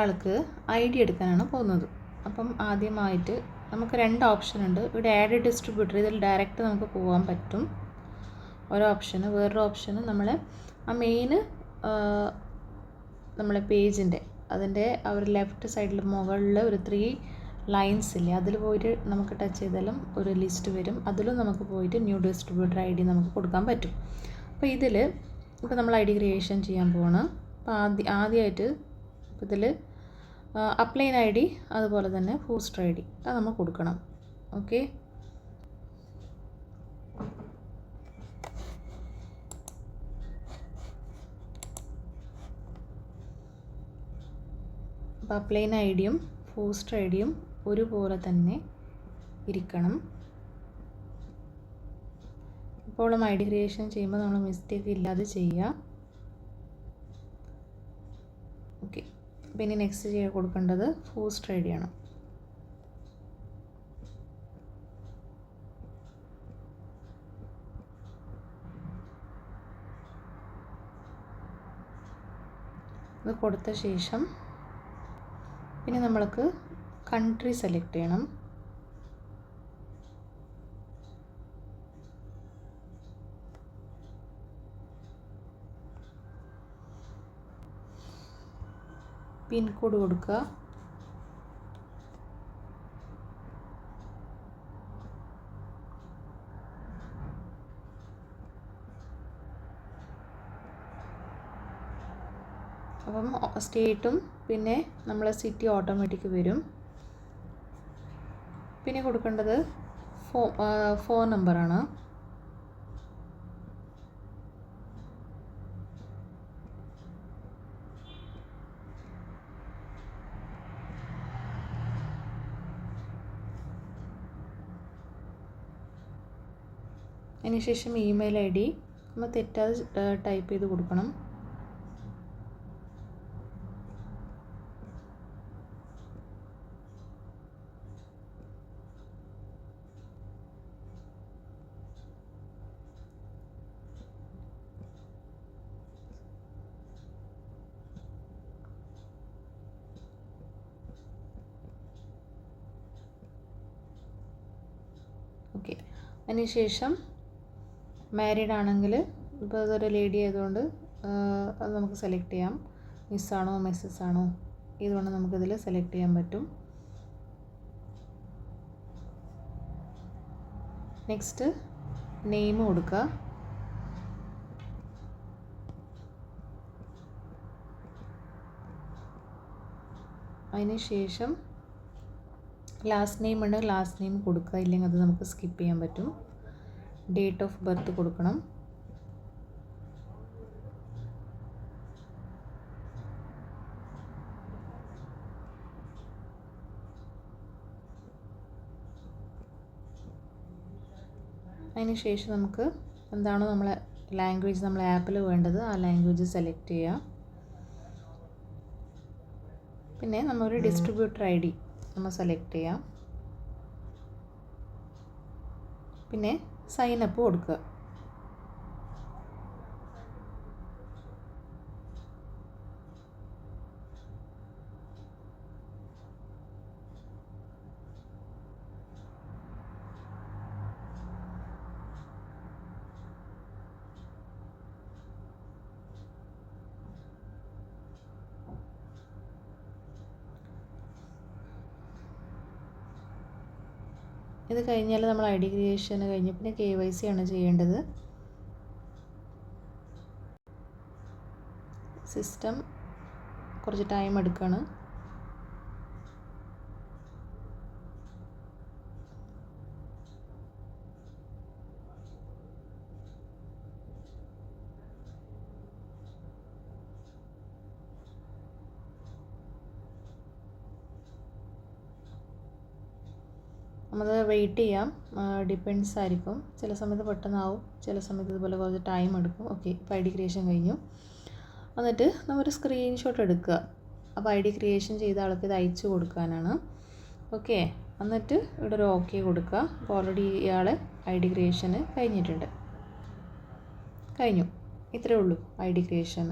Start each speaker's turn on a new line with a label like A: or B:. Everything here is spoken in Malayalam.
A: ആൾക്ക് ഐ ഡി എടുക്കാനാണ് പോകുന്നത്. അപ്പം ആദ്യമായിട്ട് നമുക്ക് 2 ഓപ്ഷൻ ഉണ്ട്. ഇവിടെ ആഡ് ഡിസ്ട്രിബ്യൂട്ടർ, ഇതിൽ ഡയറക്റ്റ് നമുക്ക് പോകാൻ പറ്റും ഒരു ഓപ്ഷന്. വേറൊരു ഓപ്ഷന് നമ്മൾ ആ മെയിൻ നമ്മളെ പേജിൻ്റെ അതിൻ്റെ ആ ഒരു ലെഫ്റ്റ് സൈഡിൽ മുകളിൽ ഒരു 3 ലൈൻസ് ഇല്ലേ, അതിൽ പോയിട്ട് നമുക്ക് ടച്ച് ചെയ്താലും ഒരു ലിസ്റ്റ് വരും. അതിലും നമുക്ക് പോയിട്ട് ന്യൂ ഡിസ്ട്രിബ്യൂട്ടർ ഐ ഡി നമുക്ക് കൊടുക്കാൻ പറ്റും. അപ്പോൾ ഇതിൽ ഇപ്പോൾ നമ്മൾ ഐ ഡി ക്രിയേഷൻ ചെയ്യാൻ പോവാണ്. അപ്പോൾ ആദ്യമായിട്ട് ഇതിൽ അപ്ലൈൻ ഐ ഡി അതുപോലെ തന്നെ ഹോസ്റ്റർ ഐ ഡി അത് നമ്മൾ കൊടുക്കണം. ഓക്കെ, അപ്പോൾ അപ്ലൈൻ ഐ ഡിയും ഹോസ്റ്റർ ഐ ഡിയും ഒരുപോലെ തന്നെ ഇരിക്കണം. ഇപ്പോൾ ഐ ഡി ക്രിയേഷൻ ചെയ്യുമ്പോൾ നമ്മൾ മിസ്റ്റേക്ക് ഇല്ലാതെ ചെയ്യുക. ഓക്കെ, പിന്നെ നെക്സ്റ്റ് കൊടുക്കേണ്ടത് ഹോസ്റ്റർ ഐ ഡി ആണ്. അത് കൊടുത്ത ശേഷം പിന്നെ നമ്മൾക്ക് കൺട്രി സെലക്ട് ചെയ്യണം. പിൻകോഡ് കൊടുക്കുക. അപ്പം സ്റ്റേറ്റും പിന്നെ നമ്മളെ സിറ്റി ഓട്ടോമാറ്റിക് വരും. പിന്നെ കൊടുക്കേണ്ടത് ഫോൺ നമ്പറാണ്. അതിനുശേഷം ഇമെയിൽ ഐ ഡി നമ്മൾ തെറ്റാതെ ടൈപ്പ് ചെയ്ത് കൊടുക്കണം. ഓക്കെ, അതിനുശേഷം മാരീഡ് ആണെങ്കിൽ ഇപ്പോൾ അതൊരു ലേഡി ആയതുകൊണ്ട് അത് നമുക്ക് സെലക്ട് ചെയ്യാം. മിസ്സാണോ മിസ്സസ് ആണോ ഇതുകൊണ്ട് നമുക്കിതിൽ സെലക്ട് ചെയ്യാൻ പറ്റും. നെക്സ്റ്റ് നെയിം കൊടുക്കുക. അതിനുശേഷം ലാസ്റ്റ് നെയിം ഉണ്ടെങ്കിൽ ലാസ്റ്റ് നെയിം കൊടുക്കുക, ഇല്ലെങ്കിൽ അത് നമുക്ക് സ്കിപ്പ് ചെയ്യാൻ പറ്റും. ഡേറ്റ് ഓഫ് ബർത്ത് കൊടുക്കണം. അതിനുശേഷം നമുക്ക് എന്താണോ നമ്മളെ ലാംഗ്വേജ് നമ്മളെ ആപ്പിൽ വേണ്ടത് ആ ലാംഗ്വേജ് സെലക്ട് ചെയ്യുക. പിന്നെ നമ്മളൊരു ഡിസ്ട്രിബ്യൂട്ടർ ഐ ഡി നമ്മൾ സെലക്ട് ചെയ്യാം. പിന്നെ സൈൻ അപ്പ് കൊടുക്കുക. ഇത് കഴിഞ്ഞാൽ നമ്മൾ ഐ ഡി ക്രിയേഷൻ കഴിഞ്ഞ് പിന്നെ KYC ആണ് ചെയ്യേണ്ടത്. സിസ്റ്റം കുറച്ച് ടൈം എടുക്കുകയാണ്. നമ്മൾ വെയിറ്റ് ചെയ്യാം, ഡിപ്പെൻഡ്സ് ആയിരിക്കും. ചില സമയത്ത് പെട്ടെന്നാവും, ചില സമയത്ത് ഇതുപോലെ കുറച്ച് ടൈം എടുക്കും. ഓക്കെ, ഇപ്പോൾ ഐ ഡി ക്രിയേഷൻ കഴിഞ്ഞു. എന്നിട്ട് നമ്മളൊരു സ്ക്രീൻഷോട്ട് എടുക്കുക. അപ്പോൾ ഐ ഡി ക്രിയേഷൻ ചെയ്ത ആൾക്ക് ഇത് അയച്ചു കൊടുക്കാനാണ്. ഓക്കെ, എന്നിട്ട് ഇവിടെ ഒരു ഓക്കെ കൊടുക്കുക. അപ്പോൾ ഓൾറെഡി ഇയാളെ ഐ ഡി ക്രിയേഷന് കഴിഞ്ഞിട്ടുണ്ട്. കഴിഞ്ഞു. ഇത്രയേ ഉള്ളൂ ഐ ഡി ക്രിയേഷൻ.